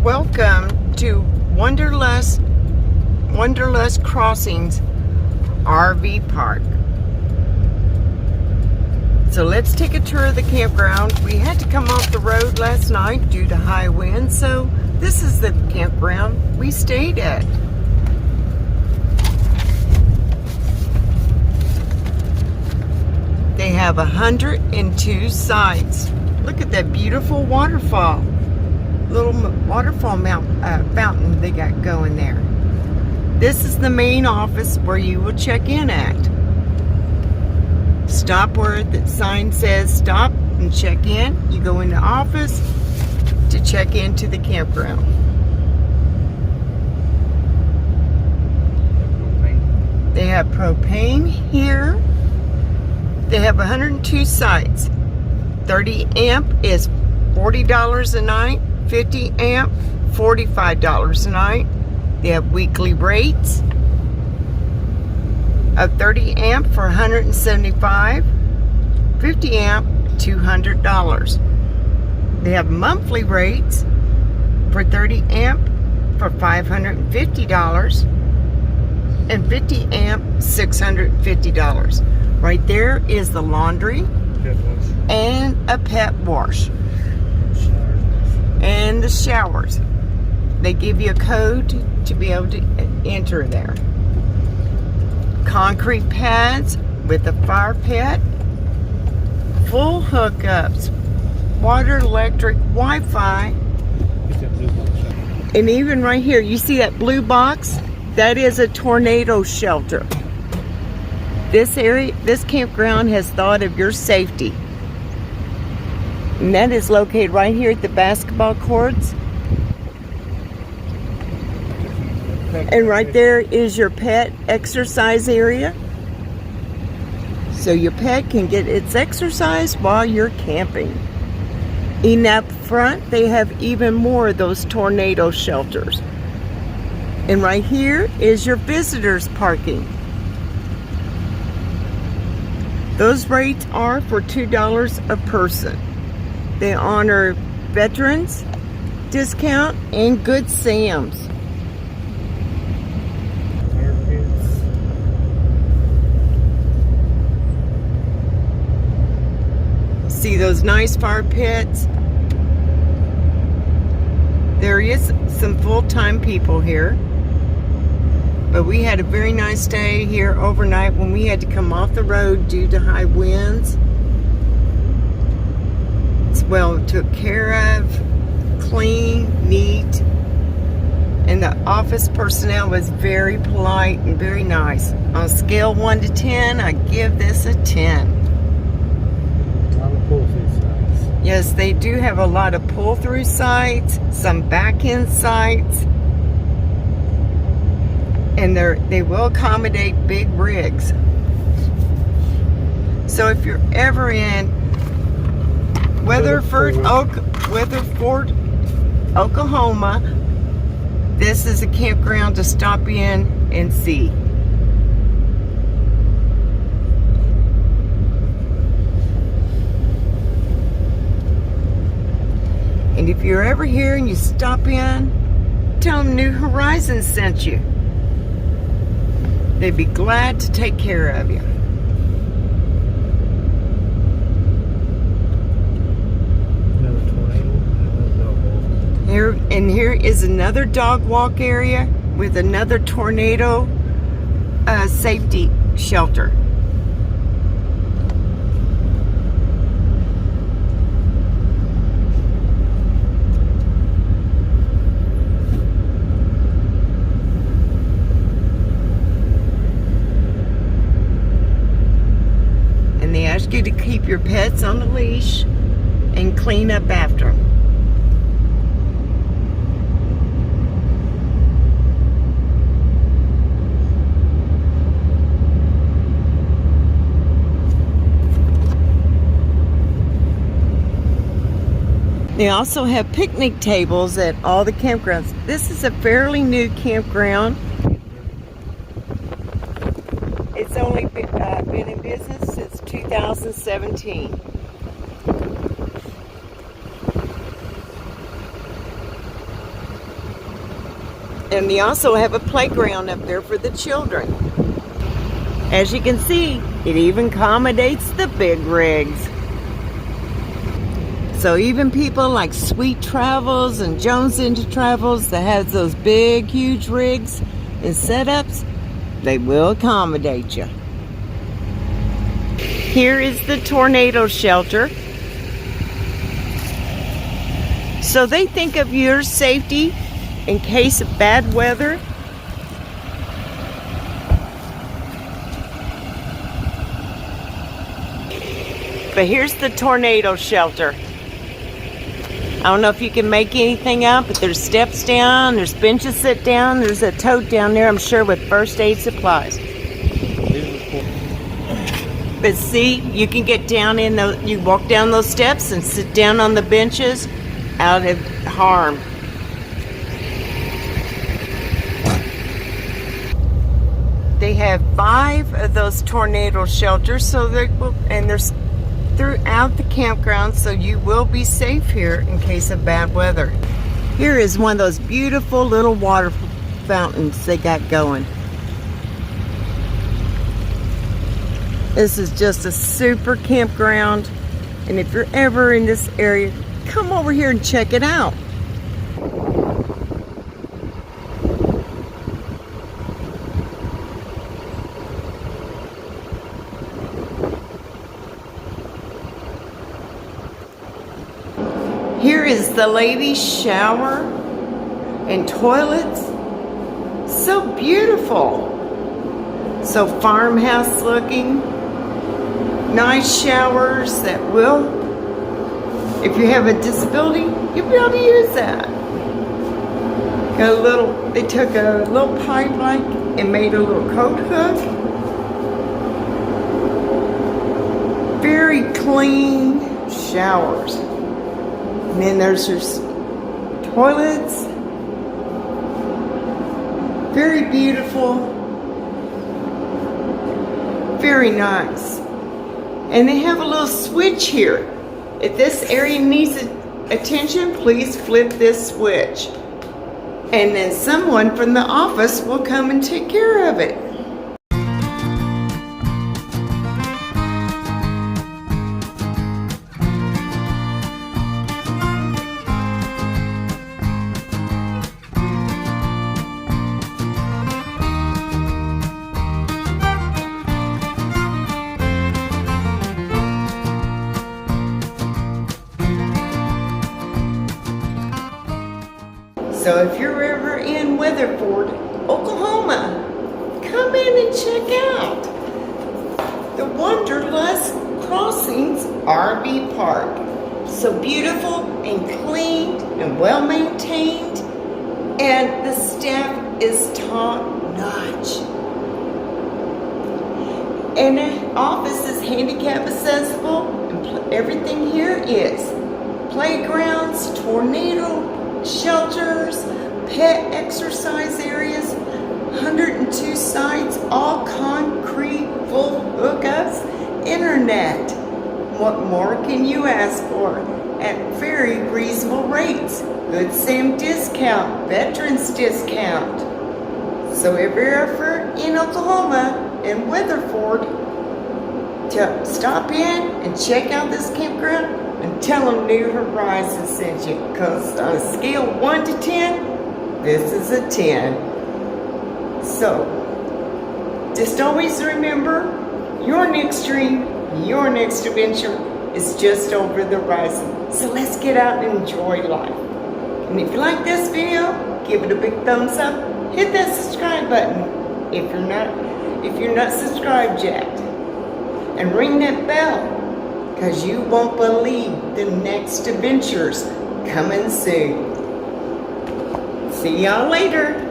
Welcome to Wanderlust Crossings RV Park. So let's take a tour of the campground. We had to come off the road last night due to high winds, so this is the campground we stayed at. They have 102 sites. Look at that beautiful waterfall. Little waterfall fountain they got going there. This is the main office where you will check in at. Stop where the sign says stop and check in. You go in the office to check into the campground. They have propane here. They have 102 sites. 30 amp is $40 a night. 50 amp, $45 a night. They have weekly rates of 30 amp for $175, 50 amp, $200. They have monthly rates for 30 amp for $550 and 50 amp, $650. Right there is the laundry and a pet wash. And the showers. They give you a code to be able to enter there. Concrete pads with a fire pit. Full hookups. Water, electric, Wi-Fi. And even right here, you see that blue box? That is a tornado shelter. This area, this campground has thought of your safety. And that is located right here at the basketball courts. And right there is your pet exercise area. So your pet can get its exercise while you're camping. And up front, they have even more of those tornado shelters. And right here is your visitors parking. Those rates are for $2 a person. They honor veterans, discount, and Good Sam's. See those nice fire pits? There is some full-time people here. But we had a very nice day here overnight when we had to come off the road due to high winds. It's well took care of, clean, neat, and the office personnel was very polite and very nice. On a scale 1 to 10, I give this a 10. A lot of pull-through sites. Yes, they do have a lot of pull-through sites, some back-end sites, and they will accommodate big rigs. So if you're ever in Weatherford, Oklahoma, this is a campground to stop in and see. And if you're ever here and you stop in, tell them New Horizons sent you. They'd be glad to take care of you. Here is another dog walk area with another tornado safety shelter. And they ask you to keep your pets on a leash and clean up after them. They also have picnic tables at all the campgrounds. This is a fairly new campground. It's only been in business since 2017. And they also have a playground up there for the children. As you can see, it even accommodates the big rigs. So even people like Sweet Travels and Jones Into Travels that has those big, huge rigs and setups, they will accommodate you. Here is the tornado shelter. So they think of your safety in case of bad weather. But here's the tornado shelter. I don't know if you can make anything out, but there's steps down, there's benches sit down, there's a tote down there, I'm sure, with first aid supplies. But see, you can get down in those, you walk down those steps and sit down on the benches out of harm. They have 5 of those tornado shelters, so and there's throughout the campground, so you will be safe here in case of bad weather. Here is one of those beautiful little water fountains they got going. This is just a super campground, and if you're ever in this area, come over here and check it out. Here is the ladies' shower and toilets. So beautiful. So farmhouse looking. Nice showers that will, if you have a disability, you'll be able to use that. Got a little, they took a little pipe like and made a little coat hook. Very clean showers. And then there's your toilets. Very beautiful. Very nice. And they have a little switch here. If this area needs attention, please flip this switch. And then someone from the office will come and take care of it. So if you're ever in Weatherford, Oklahoma, come in and check out the Wanderlust RV Park. So beautiful and clean and well maintained, and the staff is top notch. And the office is handicap accessible, and everything here is playgrounds, tornado shelters, pet exercise areas, 102 sites, all concrete, full hookups, internet. What more can you ask for at very reasonable rates? Good Sam discount, veterans discount. So if you're ever in Oklahoma and Weatherford, to stop in and check out this campground and tell them New Horizons sent you, because on a scale of 1 to 10, this is a 10. So just always remember, your next dream, your next adventure is just over the horizon. So let's get out and enjoy life. And if you like this video, give it a big thumbs up. Hit that subscribe button if you're not subscribed yet. And ring that bell, because you won't believe the next adventures coming soon. See y'all later.